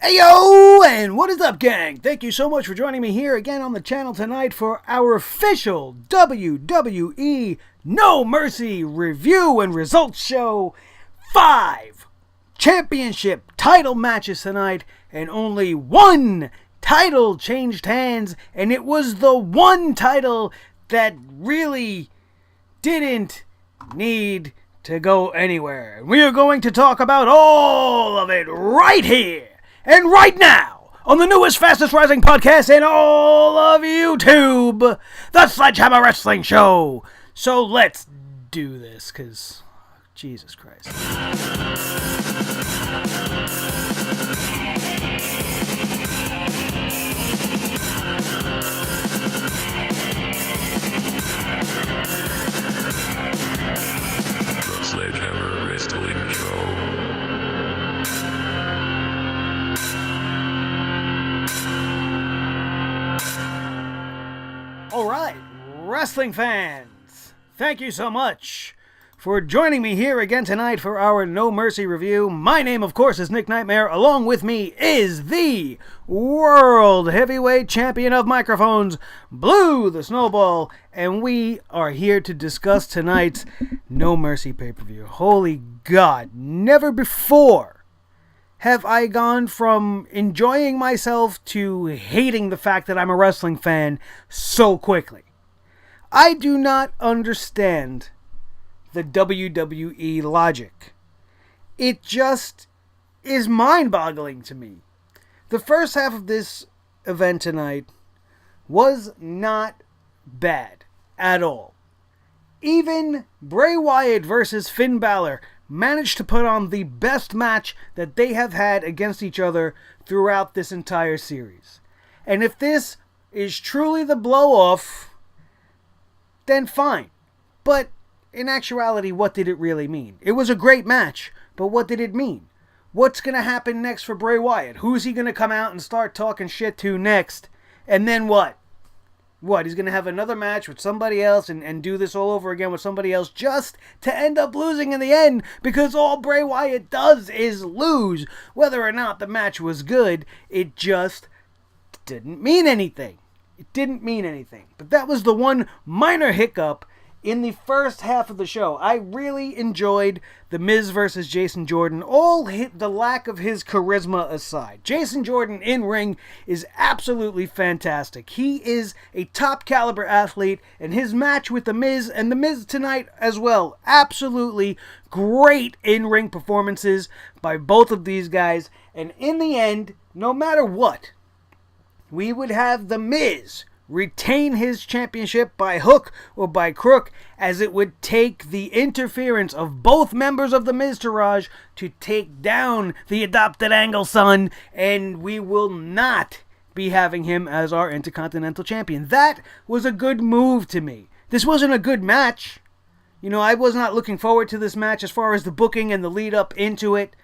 Ayo, and what is up, gang? Thank you so much for joining me here again on the channel tonight for our official WWE No Mercy review and results show. 5 championship title matches tonight, and only one title changed hands, and it was the one title that really didn't need to go anywhere. We are going to talk about all of it right here and right now on the newest, fastest rising podcast in all of YouTube, the Sledgehammer Wrestling Show. So let's do this, because Jesus Christ. The Sledgehammer Wrestling Show. Alright, wrestling fans, thank you so much for joining me here again tonight for our No Mercy review. My name, of course, is Nick Nightmare. Along with me is the World Heavyweight Champion of Microphones, Blue the Snowball, and we are here to discuss tonight's No Mercy pay-per-view. Holy God, never before have I gone from enjoying myself to hating the fact that I'm a wrestling fan so quickly. I do not understand the WWE logic. It just is mind-boggling to me. The first half of this event tonight was not bad at all. Even Bray Wyatt versus Finn Balor managed to put on the best match that they have had against each other throughout this entire series. And if this is truly the blow-off, then fine. But in actuality, what did it really mean? It was a great match, but what did it mean? What's going to happen next for Bray Wyatt? Who's he going to come out and start talking shit to next? And then what? What, he's going to have another match with somebody else and do this all over again with somebody else just to end up losing in the end, because all Bray Wyatt does is lose. Whether or not the match was good, it just didn't mean anything. It didn't mean anything. But that was the one minor hiccup in the first half of the show. I really enjoyed The Miz versus Jason Jordan, all the lack of his charisma aside. Jason Jordan in ring is absolutely fantastic. He is a top caliber athlete, and his match with The Miz and The Miz tonight as well, absolutely great in-ring performances by both of these guys. And in the end, no matter what, we would have The Miz retain his championship by hook or by crook, as it would take the interference of both members of the Miztourage to take down the adopted Angle son, and we will not be having him as our Intercontinental Champion. That was a good move to me. This wasn't a good match. You know, I was not looking forward to this match as far as the booking and the lead up into it.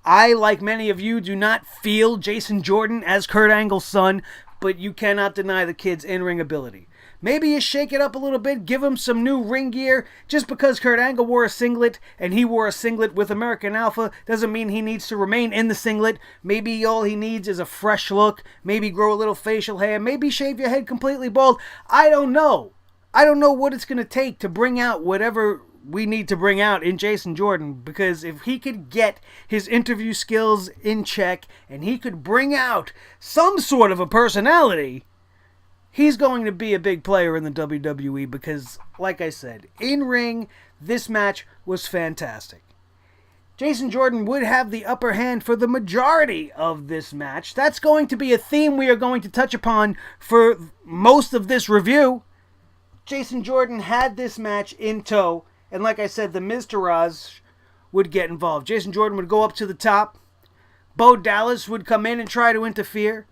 I, like many of you, do not feel Jason Jordan as Kurt Angle's son, but you cannot deny the kid's in-ring ability. Maybe you shake it up a little bit, give him some new ring gear. Just because Kurt Angle wore a singlet and he wore a singlet with American Alpha doesn't mean he needs to remain in the singlet. Maybe all he needs is a fresh look. Maybe grow a little facial hair. Maybe shave your head completely bald. I don't know. I don't know what it's going to take to bring out whatever we need to bring out in Jason Jordan, because if he could get his interview skills in check and he could bring out some sort of a personality, he's going to be a big player in the WWE, because, like I said, in ring, this match was fantastic. Jason Jordan would have the upper hand for the majority of this match. That's going to be a theme we are going to touch upon for most of this review. Jason Jordan had this match in tow. And like I said, the Miztourage would get involved. Jason Jordan would go up to the top. Bo Dallas would come in and try to interfere,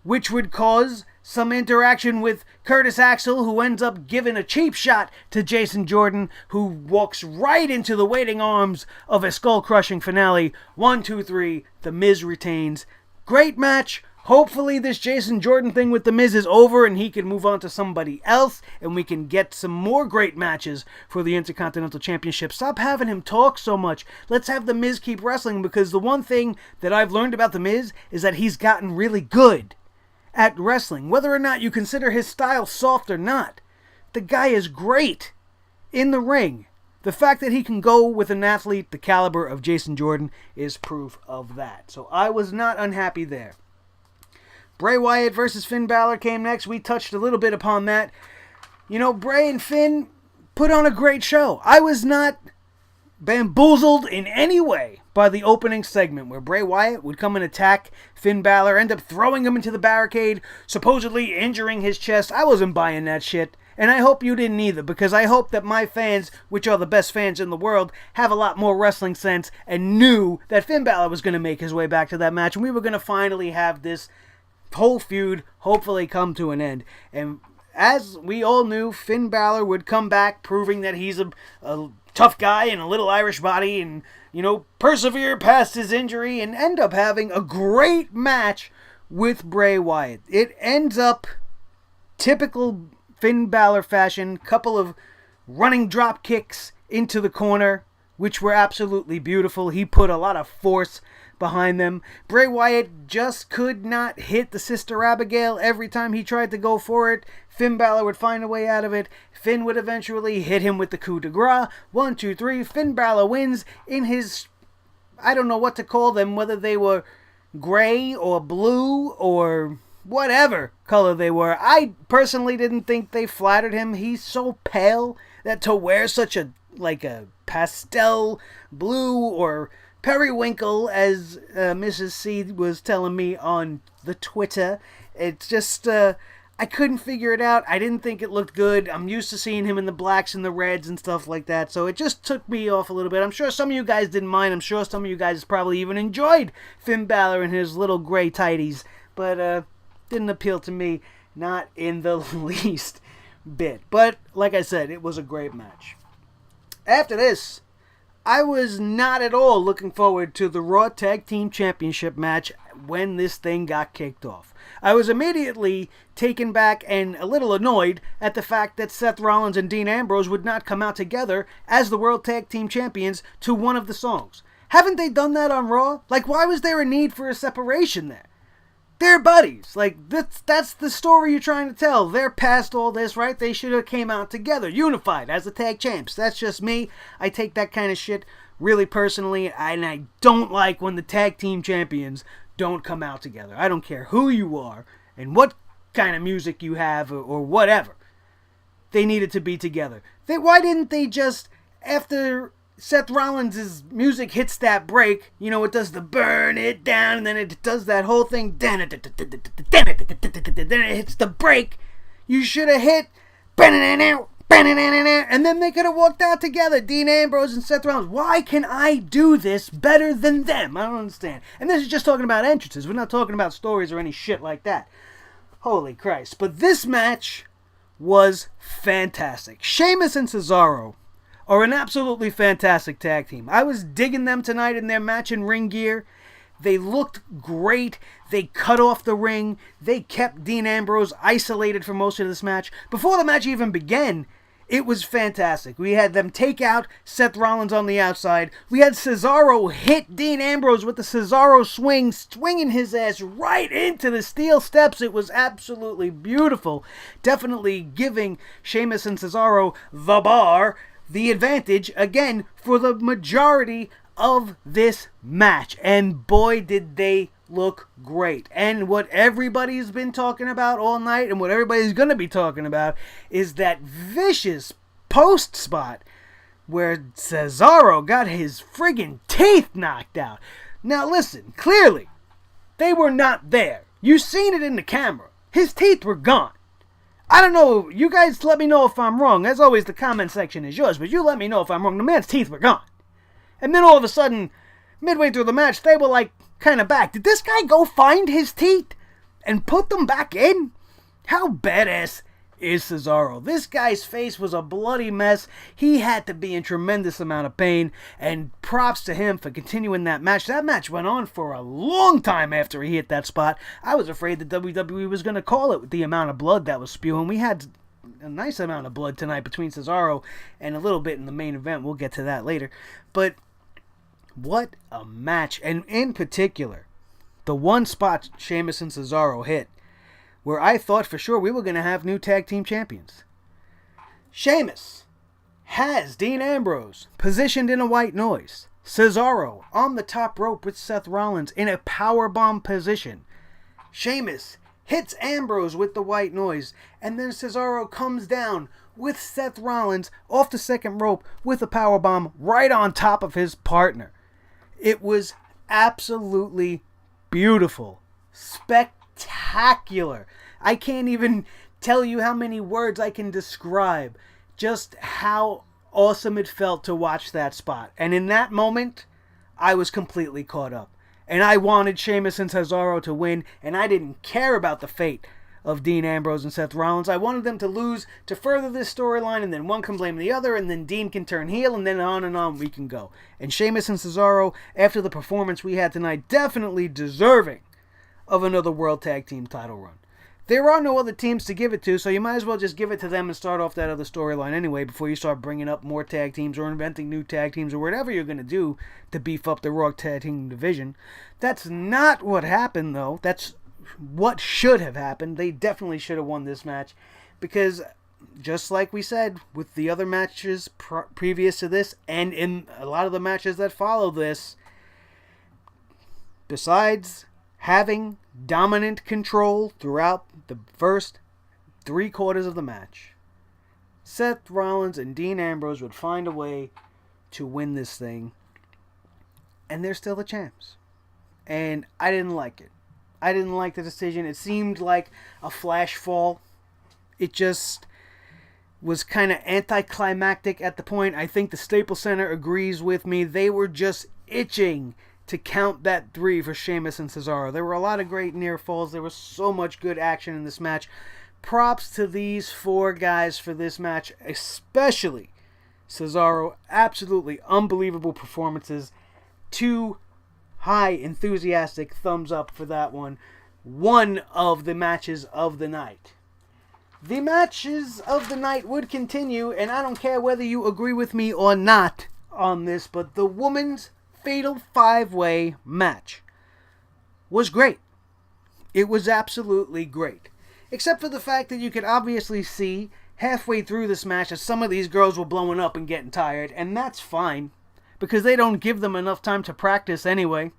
which would cause some interaction with Curtis Axel, who ends up giving a cheap shot to Jason Jordan, who walks right into the waiting arms of a skull-crushing finale. 1, 2, 3, The Miz retains. Great match. Hopefully this Jason Jordan thing with The Miz is over and he can move on to somebody else and we can get some more great matches for the Intercontinental Championship. Stop having him talk so much. Let's have The Miz keep wrestling, because the one thing that I've learned about The Miz is that he's gotten really good at wrestling. Whether or not you consider his style soft or not, the guy is great in the ring. The fact that he can go with an athlete the caliber of Jason Jordan is proof of that. So I was not unhappy there. Bray Wyatt versus Finn Balor came next. We touched a little bit upon that. You know, Bray and Finn put on a great show. I was not bamboozled in any way by the opening segment where Bray Wyatt would come and attack Finn Balor, end up throwing him into the barricade, supposedly injuring his chest. I wasn't buying that shit. And I hope you didn't either, because I hope that my fans, which are the best fans in the world, have a lot more wrestling sense and knew that Finn Balor was going to make his way back to that match, and we were going to finally have this whole feud hopefully come to an end. And as we all knew, Finn Balor would come back, proving that he's a tough guy and a little Irish body, and, you know, persevere past his injury and end up having a great match with Bray Wyatt. It ends up typical Finn Balor fashion, couple of running drop kicks into the corner, which were absolutely beautiful. He put a lot of force behind them. Bray Wyatt just could not hit the Sister Abigail. Every time he tried to go for it, Finn Balor would find a way out of it. Finn would eventually hit him with the coup de grace. 1, 2, 3. Finn Balor wins in his, I don't know what to call them, whether they were gray or blue or whatever color they were. I personally didn't think they flattered him. He's so pale that to wear such a pastel blue or periwinkle, as Mrs. C was telling me on the Twitter, it's just, I couldn't figure it out. I didn't think it looked good. I'm used to seeing him in the blacks and the reds and stuff like that, so it just took me off a little bit. I'm sure some of you guys didn't mind. I'm sure some of you guys probably even enjoyed Finn Balor in his little gray tighties, but didn't appeal to me, not in the least bit. But, like I said, it was a great match. After this, I was not at all looking forward to the Raw Tag Team Championship match when this thing got kicked off. I was immediately taken back and a little annoyed at the fact that Seth Rollins and Dean Ambrose would not come out together as the World Tag Team Champions to one of the songs. Haven't they done that on Raw? Like, why was there a need for a separation there? They're buddies. Like, that's the story you're trying to tell. They're past all this, right? They should have came out together, unified as the tag champs. That's just me. I take that kind of shit really personally, and I don't like when the tag team champions don't come out together. I don't care who you are and what kind of music you have or whatever. They needed to be together. Why didn't they just, after Seth Rollins' music hits that break, you know, it does the burn it down, and then it does that whole thing, then it hits the break. You should have hit, and then they could have walked out together, Dean Ambrose and Seth Rollins. Why can I do this better than them? I don't understand. And this is just talking about entrances. We're not talking about stories or any shit like that. Holy Christ. But this match was fantastic. Sheamus and Cesaro are an absolutely fantastic tag team. I was digging them tonight in their match in ring gear. They looked great. They cut off the ring. They kept Dean Ambrose isolated for most of this match. Before the match even began, it was fantastic. We had them take out Seth Rollins on the outside. We had Cesaro hit Dean Ambrose with the Cesaro swing, swinging his ass right into the steel steps. It was absolutely beautiful. Definitely giving Sheamus and Cesaro the bar, the advantage, again, for the majority of this match. And boy, did they look great. And what everybody's been talking about all night, and what everybody's going to be talking about, is that vicious post spot where Cesaro got his friggin' teeth knocked out. Now listen, clearly, they were not there. You seen it in the camera. His teeth were gone. I don't know, you guys let me know if I'm wrong. As always, the comment section is yours, but you let me know if I'm wrong. The man's teeth were gone. And then all of a sudden, midway through the match, they were like, kind of back. Did this guy go find his teeth and put them back in? How badass is Cesaro. This guy's face was a bloody mess. He had to be in tremendous amount of pain, and props to him for continuing that match. That match went on for a long time after he hit that spot. I was afraid that WWE was going to call it with the amount of blood that was spewing. We had a nice amount of blood tonight between Cesaro and a little bit in the main event. We'll get to that later. But what a match. And in particular, the one spot Sheamus and Cesaro hit, where I thought for sure we were going to have new tag team champions. Sheamus has Dean Ambrose positioned in a white noise. Cesaro on the top rope with Seth Rollins in a powerbomb position. Sheamus hits Ambrose with the white noise, and then Cesaro comes down with Seth Rollins off the second rope with a powerbomb right on top of his partner. It was absolutely beautiful. Spectacular. I can't even tell you how many words I can describe just how awesome it felt to watch that spot. And in that moment, I was completely caught up. And I wanted Sheamus and Cesaro to win, and I didn't care about the fate of Dean Ambrose and Seth Rollins. I wanted them to lose to further this storyline, and then one can blame the other, and then Dean can turn heel, and then on we can go. And Sheamus and Cesaro, after the performance we had tonight, definitely deserving of another World Tag Team title run. There are no other teams to give it to, so you might as well just give it to them and start off that other storyline anyway before you start bringing up more tag teams or inventing new tag teams or whatever you're going to do to beef up the Raw Tag Team division. That's not what happened, though. That's what should have happened. They definitely should have won this match because, just like we said, with the other matches previous to this and in a lot of the matches that follow this, besides having dominant control throughout the first 3/4 of the match, Seth Rollins and Dean Ambrose would find a way to win this thing, and they're still the champs. And I didn't like it. I didn't like the decision. It seemed like a flash fall. It just was kind of anticlimactic at the point. I think the Staples Center agrees with me. They were just itching to count that 3 for Sheamus and Cesaro. There were a lot of great near falls. There was so much good action in this match. Props to these 4 guys for this match, especially Cesaro. Absolutely unbelievable performances. 2 high enthusiastic thumbs up for that one. One of the matches of the night. The matches of the night would continue, and I don't care whether you agree with me or not on this, but the women's Fatal 5-Way match was great. It was absolutely great. Except for the fact that you could obviously see halfway through this match that some of these girls were blowing up and getting tired, and that's fine, because they don't give them enough time to practice anyway.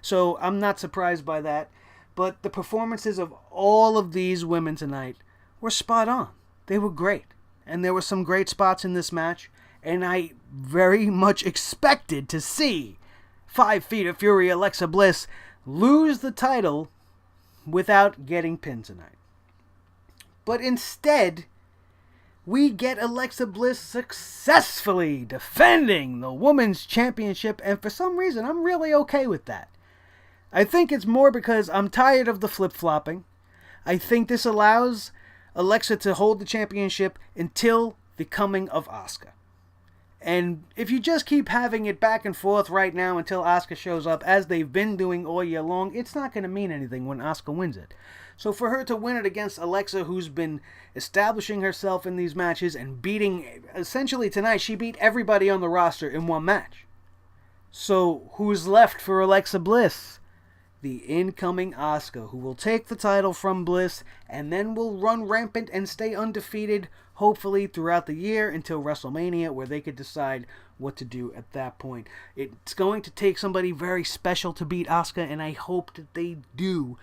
So I'm not surprised by that. But the performances of all of these women tonight were spot on. They were great. And there were some great spots in this match. And I very much expected to see 5 Feet of Fury Alexa Bliss lose the title without getting pinned tonight. But instead, we get Alexa Bliss successfully defending the Women's Championship, and for some reason, I'm really okay with that. I think it's more because I'm tired of the flip-flopping. I think this allows Alexa to hold the championship until the coming of Asuka. And if you just keep having it back and forth right now until Asuka shows up, as they've been doing all year long, it's not going to mean anything when Asuka wins it. So for her to win it against Alexa, who's been establishing herself in these matches and beating, essentially tonight, she beat everybody on the roster in one match. So who's left for Alexa Bliss? The incoming Asuka, who will take the title from Bliss and then will run rampant and stay undefeated, hopefully throughout the year until WrestleMania, where they could decide what to do at that point. It's going to take somebody very special to beat Asuka, and I hope that they do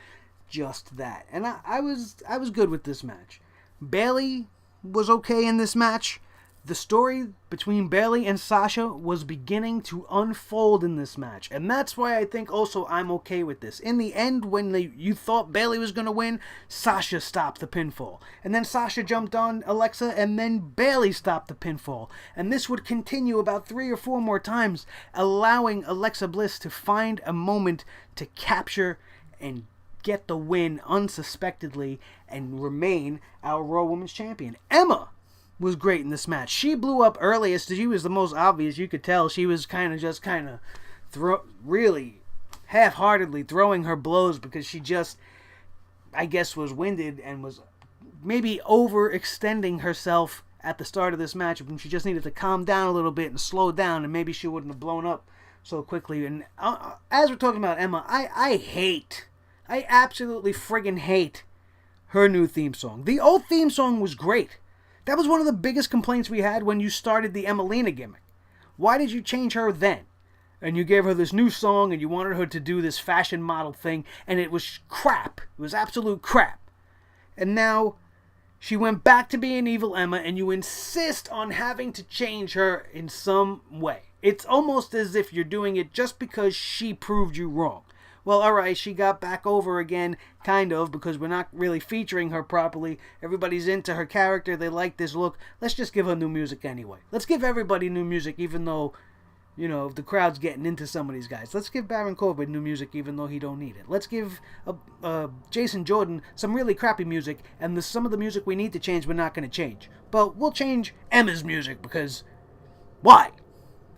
just that. And I was good with this match. Bayley was okay in this match. The story between Bayley and Sasha was beginning to unfold in this match. And that's why I think also I'm okay with this. In the end, when you thought Bayley was going to win, Sasha stopped the pinfall. And then Sasha jumped on Alexa, and then Bayley stopped the pinfall. And this would continue about 3 or 4 more times, allowing Alexa Bliss to find a moment to capture and get the win unsuspectedly and remain our Raw Women's Champion. Emma was great in this match. She blew up earliest. She was the most obvious. You could tell she was kind of really half-heartedly throwing her blows because she just, I guess, was winded and was maybe overextending herself at the start of this match when she just needed to calm down a little bit and slow down, and maybe she wouldn't have blown up so quickly. And as we're talking about Emma, I absolutely friggin' hate her new theme song. The old theme song was great. That was one of the biggest complaints we had when you started the Emelina gimmick. Why did you change her then? And you gave her this new song and you wanted her to do this fashion model thing, and it was crap. It was absolute crap. And now she went back to being Evil Emma, and you insist on having to change her in some way. It's almost as if you're doing it just because she proved you wrong. Well, alright, she got back over again, kind of, because we're not really featuring her properly. Everybody's into her character, they like this look. Let's just give her new music anyway. Let's give everybody new music, even though, you know, the crowd's getting into some of these guys. Let's give Baron Corbin new music, even though he don't need it. Let's give Jason Jordan some really crappy music, and some of the music we need to change, we're not going to change. But we'll change Emma's music, because why?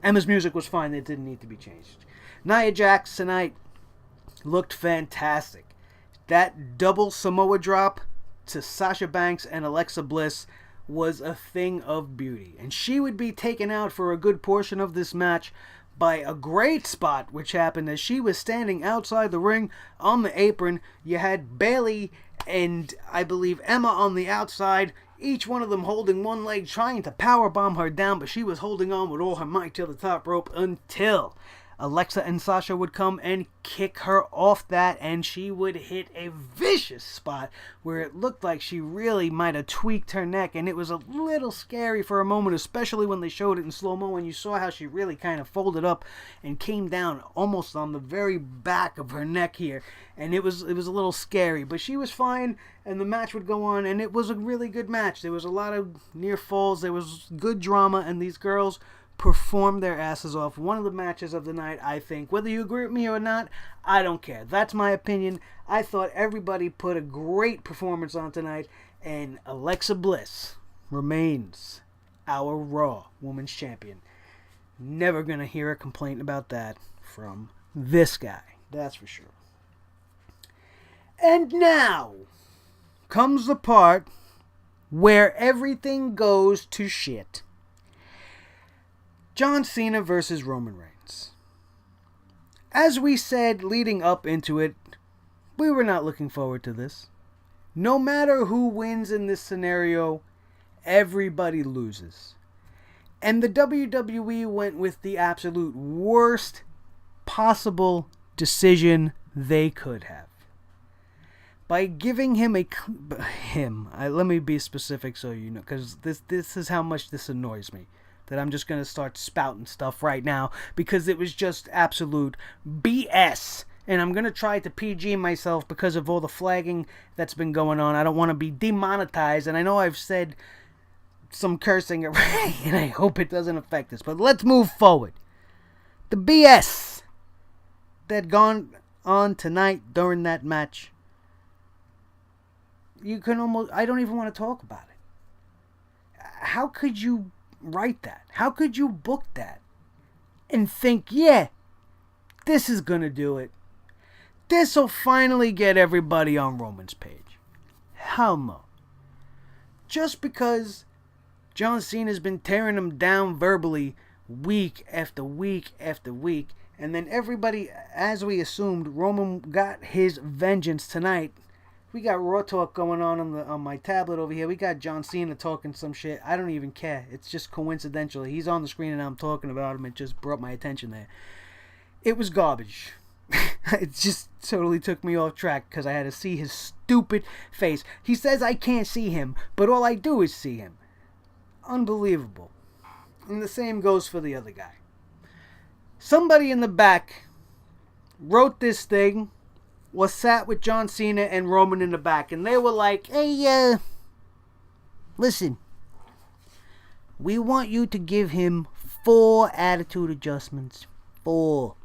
Emma's music was fine, it didn't need to be changed. Nia Jax tonight looked fantastic. That double Samoa drop to Sasha Banks and Alexa Bliss was a thing of beauty. And she would be taken out for a good portion of this match by a great spot which happened as she was standing outside the ring on the apron. You had Bayley and I believe Emma on the outside, each one of them holding one leg, trying to powerbomb her down, but she was holding on with all her might to the top rope until Alexa and Sasha would come and kick her off that, and she would hit a vicious spot where it looked like she really might have tweaked her neck, and it was a little scary for a moment, especially when they showed it in slow-mo, and you saw how she really kind of folded up and came down almost on the very back of her neck here, and it was a little scary, but she was fine, and the match would go on, and it was a really good match. There was a lot of near falls, there was good drama, and these girls performed their asses off. One of the matches of the night, I think. Whether you agree with me or not, I don't care. That's my opinion. I thought everybody put a great performance on tonight, and Alexa Bliss remains our Raw Women's Champion. Never gonna hear a complaint about that from this guy. That's for sure. And now comes the part where everything goes to shit. John Cena versus Roman Reigns. As we said leading up into it, we were not looking forward to this. No matter who wins in this scenario, everybody loses. And the WWE went with the absolute worst possible decision they could have. By giving him let me be specific so you know, because this is how much this annoys me. That I'm just going to start spouting stuff right now because it was just absolute BS. And I'm going to try to PG myself because of all the flagging that's been going on. I don't want to be demonetized, and I know I've said some cursing already, and I hope it doesn't affect us. But let's move forward. The BS that gone on tonight during that match, I don't even want to talk about it. How could you write that? How could you book that and think, yeah, this is gonna do it, this'll finally get everybody on Roman's page? Hell no. Just because John Cena's been tearing him down verbally week after week after week, and then everybody, as we assumed, Roman got his vengeance tonight. We got Raw Talk going on my tablet over here. We got John Cena talking some shit. I don't even care. It's just coincidental. He's on the screen and I'm talking about him. It just brought my attention there. It was garbage. It just totally took me off track because I had to see his stupid face. He says I can't see him, but all I do is see him. Unbelievable. And the same goes for the other guy. Somebody in the back wrote this thing, was sat with John Cena and Roman in the back, and they were like, hey, listen, we want you to give him 4 attitude adjustments. 4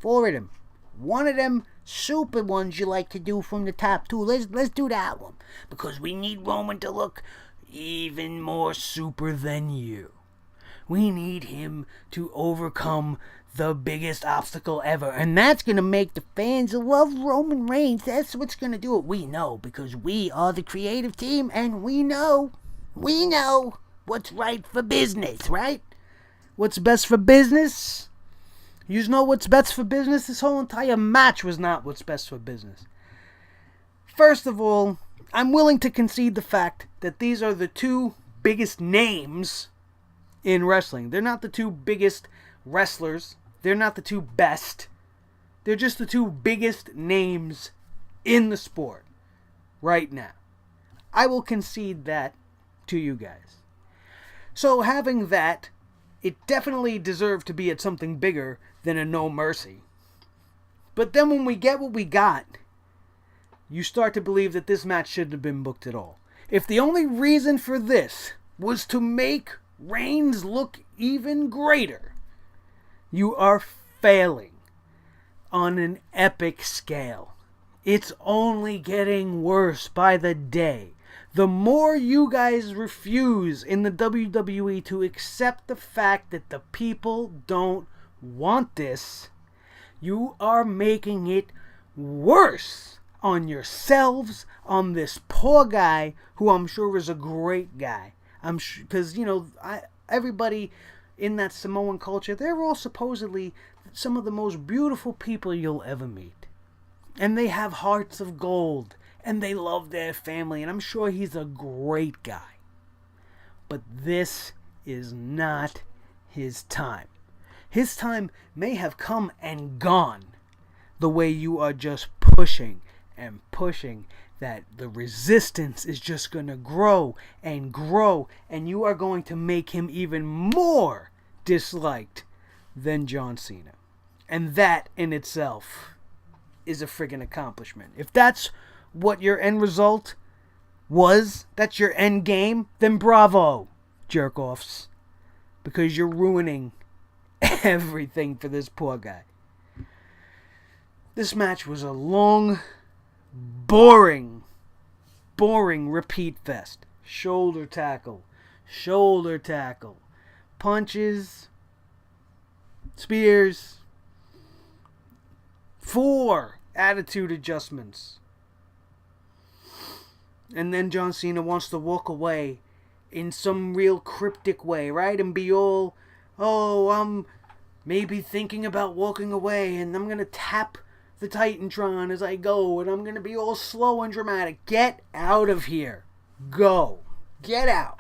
of them. One of them super ones you like to do from the top too. Let's do that one. Because we need Roman to look even more super than you. We need him to overcome the biggest obstacle ever. And that's going to make the fans love Roman Reigns. That's what's going to do it. We know, because we are the creative team, and we know what's right for business, right? What's best for business? You know what's best for business? This whole entire match was not what's best for business. First of all, I'm willing to concede the fact that these are the two biggest names in wrestling. They're not the two biggest wrestlers. They're not the two best. They're just the two biggest names in the sport right now. I will concede that to you guys. So having that, it definitely deserved to be at something bigger than a No Mercy. But then when we get what we got, you start to believe that this match shouldn't have been booked at all. If the only reason for this was to make Reigns look even greater, you are failing on an epic scale. It's only getting worse by the day. The more you guys refuse in the WWE to accept the fact that the people don't want this, you are making it worse on yourselves, on this poor guy, who I'm sure is a great guy. I'm sure, because, everybody in that Samoan culture, they're all supposedly some of the most beautiful people you'll ever meet. And they have hearts of gold, and they love their family, and I'm sure he's a great guy. But this is not his time. His time may have come and gone, the way you are just pushing and pushing, that the resistance is just going to grow, and you are going to make him even more disliked than John Cena. And that in itself is a friggin' accomplishment. If that's what your end result was, that's your end game, then bravo, jerk-offs. Because you're ruining everything for this poor guy. This match was a long, boring repeat fest. Shoulder tackle, punches, spears, 4 attitude adjustments. And then John Cena wants to walk away in some real cryptic way, right? And be all, I'm maybe thinking about walking away, and I'm going to tap the Titantron as I go, and I'm going to be all slow and dramatic. Get out of here. Go. Get out.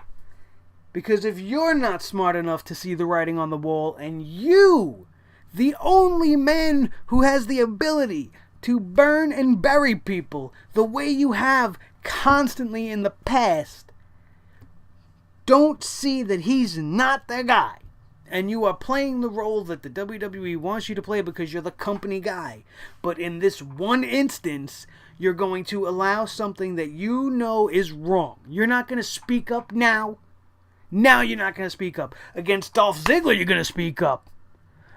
Because if you're not smart enough to see the writing on the wall, and you, the only man who has the ability to burn and bury people the way you have constantly in the past, don't see that he's not the guy, and you are playing the role that the WWE wants you to play because you're the company guy, but in this one instance, you're going to allow something that you know is wrong. You're not going to speak up now. Now you're not going to speak up. Against Dolph Ziggler, you're going to speak up.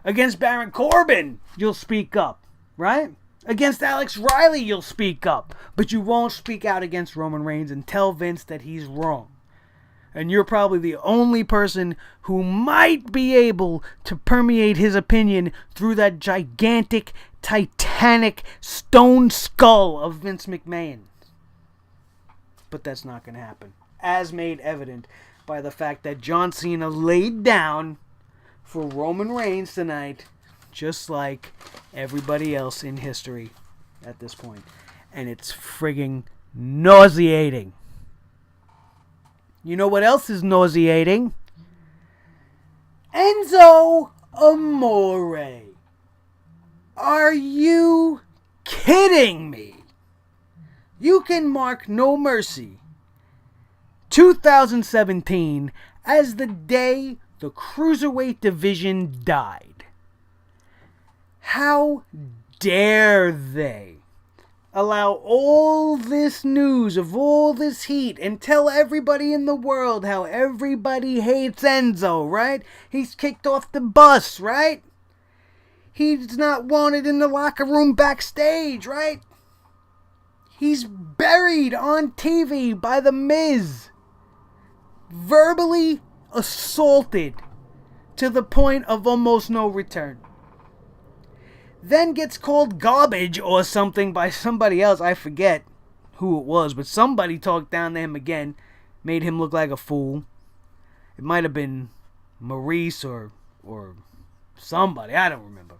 Against Baron Corbin, you'll speak up, right? Against Alex Riley, you'll speak up. But you won't speak out against Roman Reigns and tell Vince that he's wrong. And you're probably the only person who might be able to permeate his opinion through that gigantic, titanic stone skull of Vince McMahon. But that's not going to happen. As made evident by the fact that John Cena laid down for Roman Reigns tonight, just like everybody else in history at this point. And it's frigging nauseating. You know what else is nauseating? Enzo Amore. Are you kidding me? You can mark No Mercy 2017 as the day the Cruiserweight division died. How dare they allow all this news of all this heat and tell everybody in the world how everybody hates Enzo, right? He's kicked off the bus, right? He's not wanted in the locker room backstage, right? He's buried on TV by The Miz. Verbally assaulted to the point of almost no return. Then gets called garbage or something by somebody else. I forget who it was, but somebody talked down to him again. Made him look like a fool. It might have been Maurice or somebody. I don't remember.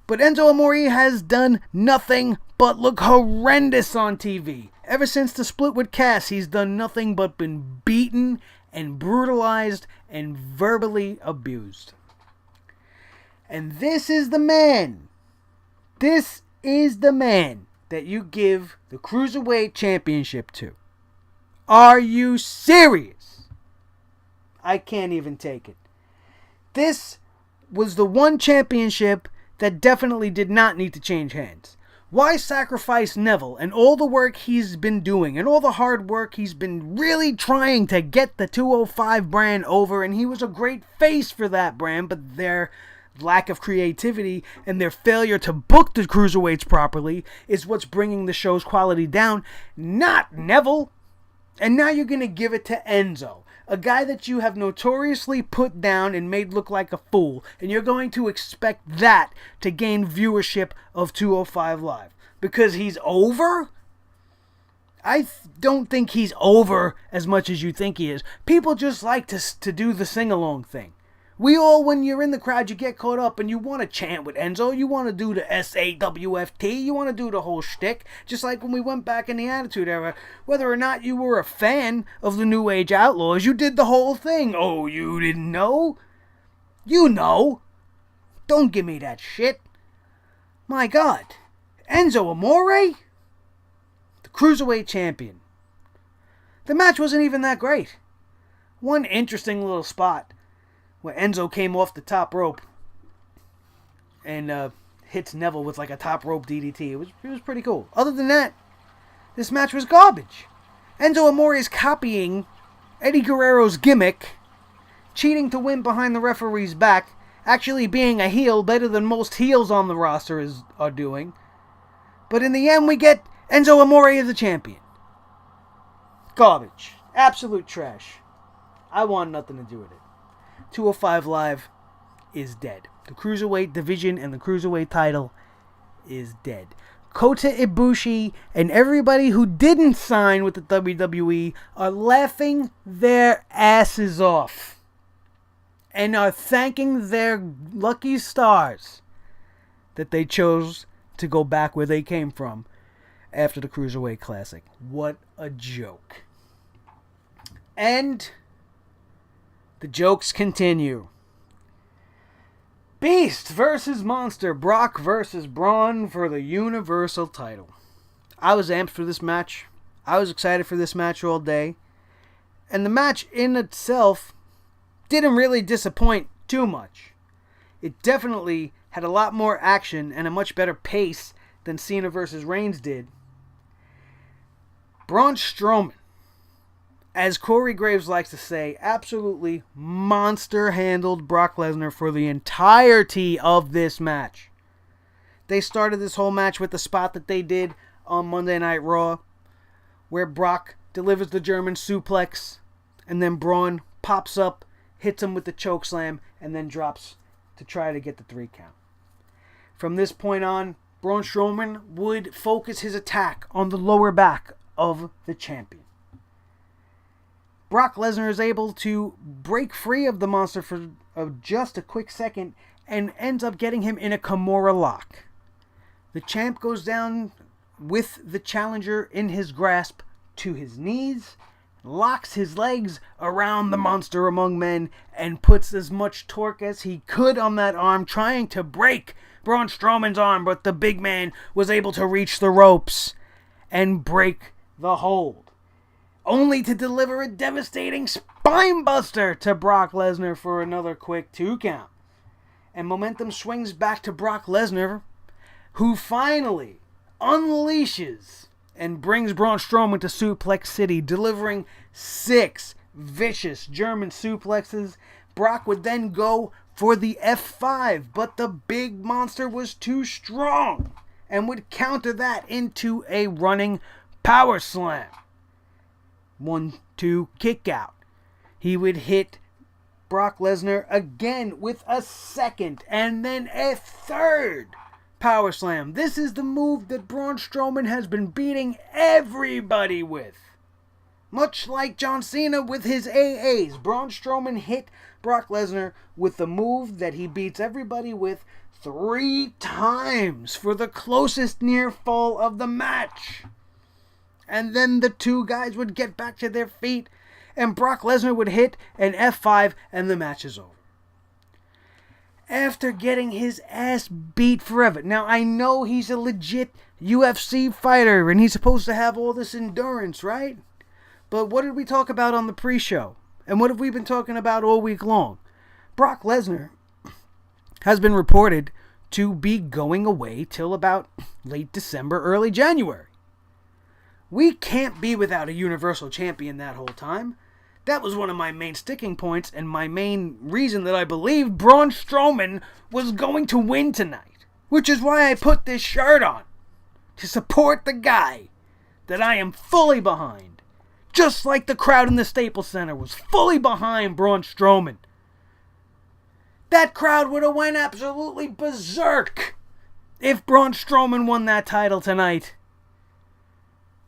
But Enzo Amore has done nothing but look horrendous on TV. Ever since the split with Cass, he's done nothing but been beaten and brutalized and verbally abused. And this is the man. This is the man that you give the Cruiserweight Championship to. Are you serious? I can't even take it. This was the one championship that definitely did not need to change hands. Why sacrifice Neville and all the work he's been doing and all the hard work he's been really trying to get the 205 brand over, and he was a great face for that brand, but their lack of creativity and their failure to book the cruiserweights properly is what's bringing the show's quality down, not Neville. And now you're going to give it to Enzo, a guy that you have notoriously put down and made look like a fool, and you're going to expect that to gain viewership of 205 Live because he's over? I don't think he's over as much as you think he is. People just like to do the sing-along thing. We all, when you're in the crowd, you get caught up and you want to chant with Enzo. You want to do the SAWFT. You want to do the whole shtick. Just like when we went back in the Attitude Era. Whether or not you were a fan of the New Age Outlaws, you did the whole thing. Oh, you didn't know? You know. Don't give me that shit. My God. Enzo Amore? The Cruiserweight Champion. The match wasn't even that great. One interesting little spot where Enzo came off the top rope and hits Neville with like a top rope DDT. It was pretty cool. Other than that, this match was garbage. Enzo Amore is copying Eddie Guerrero's gimmick, cheating to win behind the referee's back, actually being a heel better than most heels on the roster are doing. But in the end, we get Enzo Amore as the champion. Garbage. Absolute trash. I want nothing to do with it. 205 Live is dead. The Cruiserweight division and the Cruiserweight title is dead. Kota Ibushi and everybody who didn't sign with the WWE are laughing their asses off and are thanking their lucky stars that they chose to go back where they came from after the Cruiserweight Classic. What a joke. And the jokes continue. Beast versus Monster. Brock versus Braun for the Universal title. I was amped for this match. I was excited for this match all day. And the match in itself didn't really disappoint too much. It definitely had a lot more action and a much better pace than Cena versus Reigns did. Braun Strowman, as Corey Graves likes to say, absolutely monster-handled Brock Lesnar for the entirety of this match. They started this whole match with the spot that they did on Monday Night Raw, where Brock delivers the German suplex, and then Braun pops up, hits him with the chokeslam, and then drops to try to get the 3 count. From this point on, Braun Strowman would focus his attack on the lower back of the champion. Brock Lesnar is able to break free of the monster for just a quick second and ends up getting him in a Kimura lock. The champ goes down with the challenger in his grasp to his knees, locks his legs around the monster among men, and puts as much torque as he could on that arm, trying to break Braun Strowman's arm, but the big man was able to reach the ropes and break the hold, only to deliver a devastating spinebuster to Brock Lesnar for another quick 2 count. And momentum swings back to Brock Lesnar, who finally unleashes and brings Braun Strowman to Suplex City, delivering 6 vicious German suplexes. Brock would then go for the F5, but the big monster was too strong and would counter that into a running power slam. 1, 2, kick out. He would hit Brock Lesnar again with a second and then a third power slam. This is the move that Braun Strowman has been beating everybody with. Much like John Cena with his AAs, Braun Strowman hit Brock Lesnar with the move that he beats everybody with 3 times for the closest near fall of the match. And then the two guys would get back to their feet and Brock Lesnar would hit an F5 and the match is over. After getting his ass beat forever. Now, I know he's a legit UFC fighter and he's supposed to have all this endurance, right? But what did we talk about on the pre-show? And what have we been talking about all week long? Brock Lesnar has been reported to be going away till about late December, early January. We can't be without a Universal Champion that whole time. That was one of my main sticking points and my main reason that I believed Braun Strowman was going to win tonight. Which is why I put this shirt on. To support the guy that I am fully behind. Just like the crowd in the Staples Center was fully behind Braun Strowman. That crowd would have went absolutely berserk if Braun Strowman won that title tonight.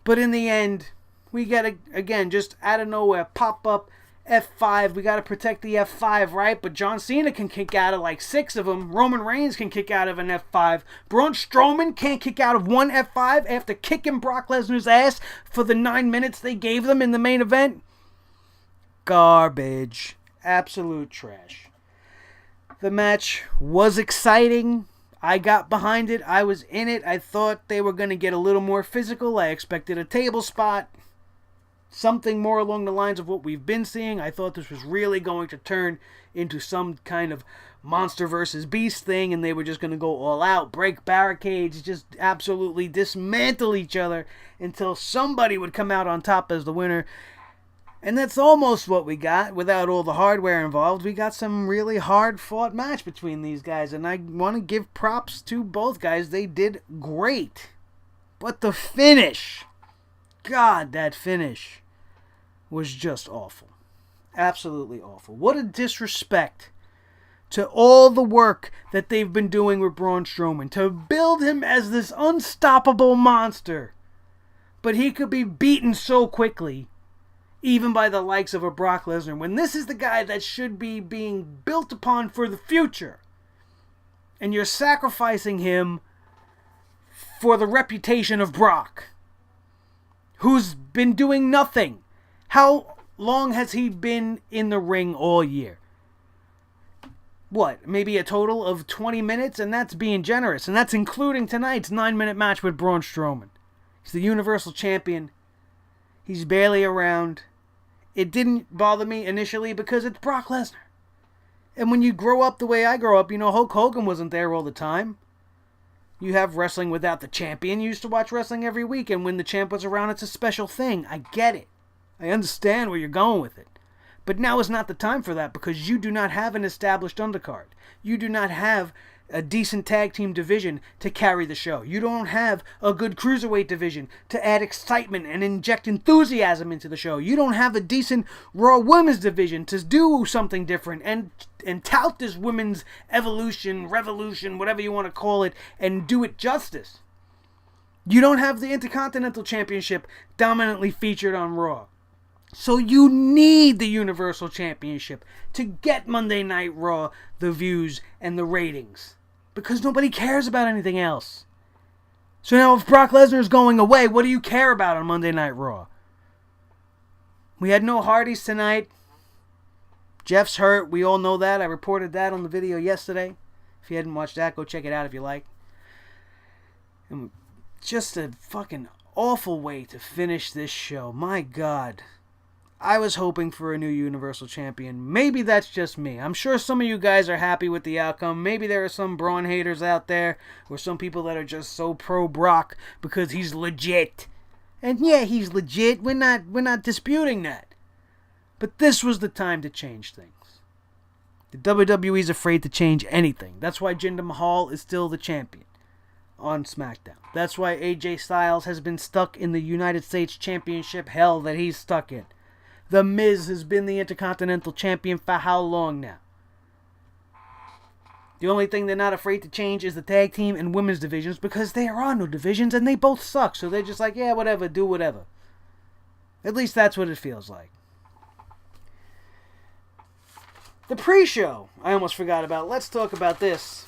But in the end, we got again, just out of nowhere, pop up F5. We got to protect the F5, right? But John Cena can kick out of like 6 of them. Roman Reigns can kick out of an F5. Braun Strowman can't kick out of one F5 after kicking Brock Lesnar's ass for the 9 minutes they gave them in the main event. Garbage. Absolute trash. The match was exciting. I got behind it. I was in it. I thought they were going to get a little more physical. I expected a table spot. Something more along the lines of what we've been seeing. I thought this was really going to turn into some kind of monster versus beast thing, and they were just going to go all out, break barricades, just absolutely dismantle each other until somebody would come out on top as the winner. And that's almost what we got without all the hardware involved. We got some really hard-fought match between these guys, and I want to give props to both guys. They did great. But the finish, God, that finish was just awful. Absolutely awful. What a disrespect to all the work that they've been doing with Braun Strowman to build him as this unstoppable monster. But he could be beaten so quickly, even by the likes of a Brock Lesnar, when this is the guy that should be being built upon for the future. And you're sacrificing him for the reputation of Brock, who's been doing nothing. How long has he been in the ring all year? What, maybe a total of 20 minutes? And that's being generous. And that's including tonight's 9-minute match with Braun Strowman. He's the Universal Champion. He's barely around. It didn't bother me initially because it's Brock Lesnar. And when you grow up the way I grow up, you know, Hulk Hogan wasn't there all the time. You have wrestling without the champion. You used to watch wrestling every week, and when the champ was around, it's a special thing. I get it. I understand where you're going with it. But now is not the time for that because you do not have an established undercard. You do not have a decent tag team division to carry the show. You don't have a good cruiserweight division to add excitement and inject enthusiasm into the show. You don't have a decent Raw Women's division to do something different and tout this women's evolution, revolution, whatever you want to call it, and do it justice. You don't have the Intercontinental Championship dominantly featured on Raw. So you need the Universal Championship to get Monday Night Raw the views and the ratings. Because nobody cares about anything else. So now if Brock Lesnar is going away, what do you care about on Monday Night Raw? We had no Hardys tonight. Jeff's hurt. We all know that. I reported that on the video yesterday. If you hadn't watched that, go check it out if you like. And just a fucking awful way to finish this show. My God. I was hoping for a new Universal Champion. Maybe that's just me. I'm sure some of you guys are happy with the outcome. Maybe there are some Braun haters out there, or some people that are just so pro Brock because he's legit. And yeah, he's legit. We're not disputing that. But this was the time to change things. The WWE's afraid to change anything. That's why Jinder Mahal is still the champion on SmackDown. That's why AJ Styles has been stuck in the United States Championship hell that he's stuck in. The Miz has been the Intercontinental Champion for how long now? The only thing they're not afraid to change is the tag team and women's divisions, because there are no divisions and they both suck. So they're just like, yeah, whatever, do whatever. At least that's what it feels like. The pre-show, I almost forgot about. Let's talk about this,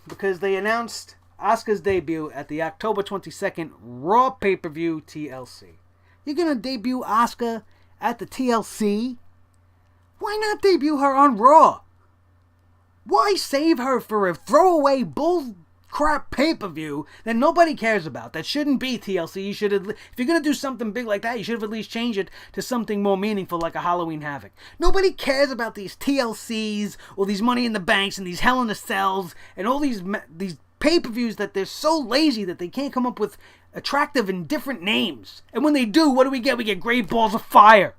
because they announced Asuka's debut at the October 22nd Raw pay-per-view TLC. You're going to debut Asuka at the TLC? Why not debut her on Raw? Why save her for a throwaway bull crap pay-per-view that nobody cares about, that shouldn't be TLC? You should, if you're going to do something big like that, you should have at least changed it to something more meaningful, like a Halloween Havoc. Nobody cares about these TLCs or these Money in the Banks and these Hell in a Cells and all these pay-per-views that they're so lazy that they can't come up with attractive and different names. And when they do, what do? We get Great Balls of Fire.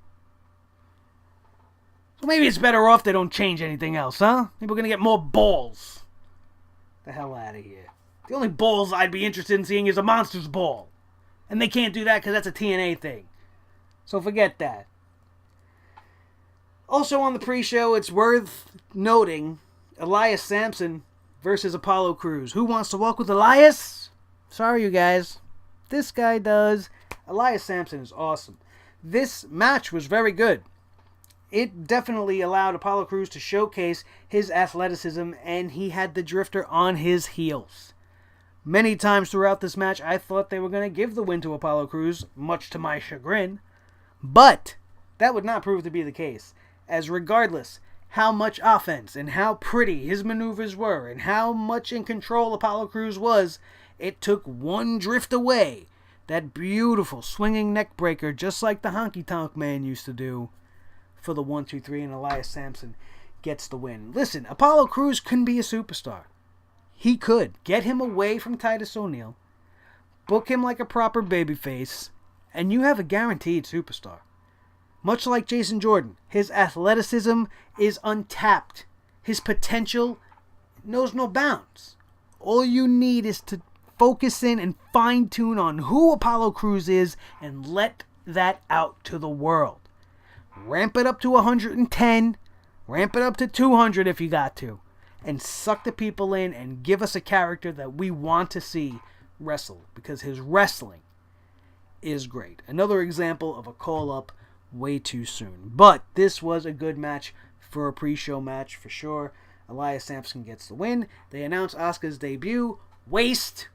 So maybe it's better off they don't change anything else, huh? Maybe we're going to get more balls. The hell out of here. The only balls I'd be interested in seeing is a Monsters Ball. And they can't do that because that's a TNA thing. So forget that. Also on the pre-show, it's worth noting Elias Sampson versus Apollo Cruz. Who wants to walk with Elias? Sorry, you guys. This guy does. Elias Sampson is awesome. This match was very good. It definitely allowed Apollo Crews to showcase his athleticism, and he had the Drifter on his heels. Many times throughout this match, I thought they were going to give the win to Apollo Crews, much to my chagrin. But that would not prove to be the case, as regardless how much offense and how pretty his maneuvers were and how much in control Apollo Crews was, it took one drift away. That beautiful swinging neck breaker, just like the Honky Tonk Man used to do, for the 1-2-3, and Elias Sampson gets the win. Listen, Apollo Crews can be a superstar. He could. Get him away from Titus O'Neil, book him like a proper babyface, and you have a guaranteed superstar. Much like Jason Jordan, his athleticism is untapped. His potential knows no bounds. All you need is to focus in and fine-tune on who Apollo Crews is and let that out to the world. Ramp it up to 110, ramp it up to 200 if you got to, and suck the people in and give us a character that we want to see wrestle, because his wrestling is great. Another example of a call-up way too soon. But this was a good match for a pre-show match for sure. Elias Sampson gets the win. They announce Asuka's debut. Waste.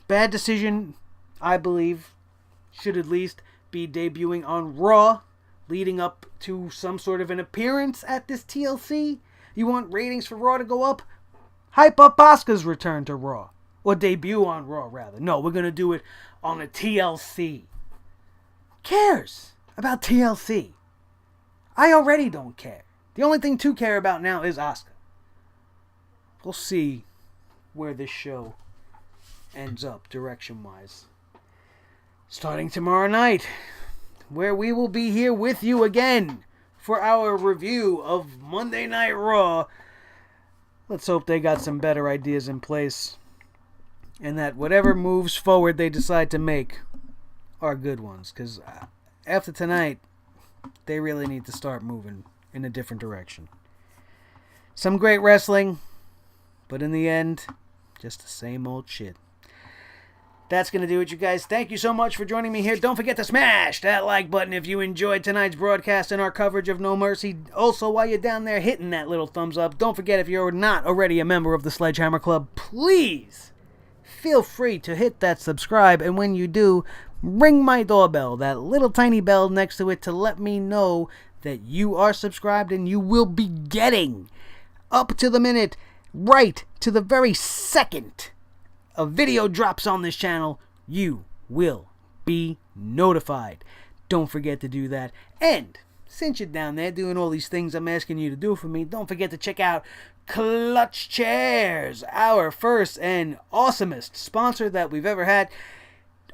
Bad decision, I believe. Should at least be debuting on Raw, leading up to some sort of an appearance at this TLC. You want ratings for Raw to go up? Hype up Asuka's return to Raw. Or debut on Raw, rather. No, we're going to do it on a TLC. Who cares about TLC? I already don't care. The only thing to care about now is Asuka. We'll see where this show ends up direction-wise. Starting tomorrow night, where we will be here with you again for our review of Monday Night Raw. Let's hope they got some better ideas in place, and that whatever moves forward they decide to make are good ones, because after tonight, they really need to start moving in a different direction. Some great wrestling, but in the end, just the same old shit. That's going to do it, you guys. Thank you so much for joining me here. Don't forget to smash that like button if you enjoyed tonight's broadcast and our coverage of No Mercy. Also, while you're down there hitting that little thumbs up, don't forget, if you're not already a member of the Sledgehammer Club, please feel free to hit that subscribe. And when you do, ring my doorbell, that little tiny bell next to it, to let me know that you are subscribed, and you will be getting, up to the minute, right to the very second a video drops on this channel, you will be notified. Don't forget to do that. And since you're down there doing all these things I'm asking you to do for me, don't forget to check out Clutch Chairs, our first and awesomest sponsor that we've ever had.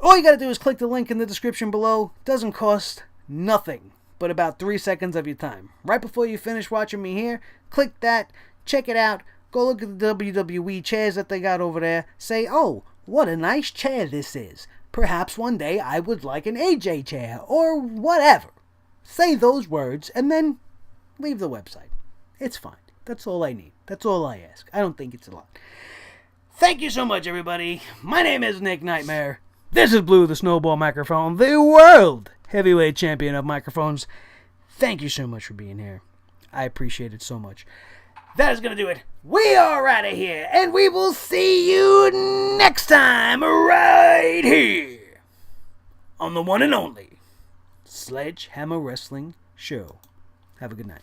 All you gotta do is click the link in the description below. Doesn't cost nothing but about 3 seconds of your time. Right before you finish watching me here, click that. check it out. Go look at the WWE chairs that they got over there. Say, oh, what a nice chair this is. Perhaps one day I would like an AJ chair, or whatever. Say those words, and then leave the website. It's fine. That's all I need. That's all I ask. I don't think it's a lot. Thank you so much, everybody. My name is Nick Nightmare. This is Blue the Snowball Microphone, the world heavyweight champion of microphones. Thank you so much for being here. I appreciate it so much. That is going to do it. We are out of here, and we will see you next time right here on the one and only Sledgehammer Wrestling Show. Have a good night.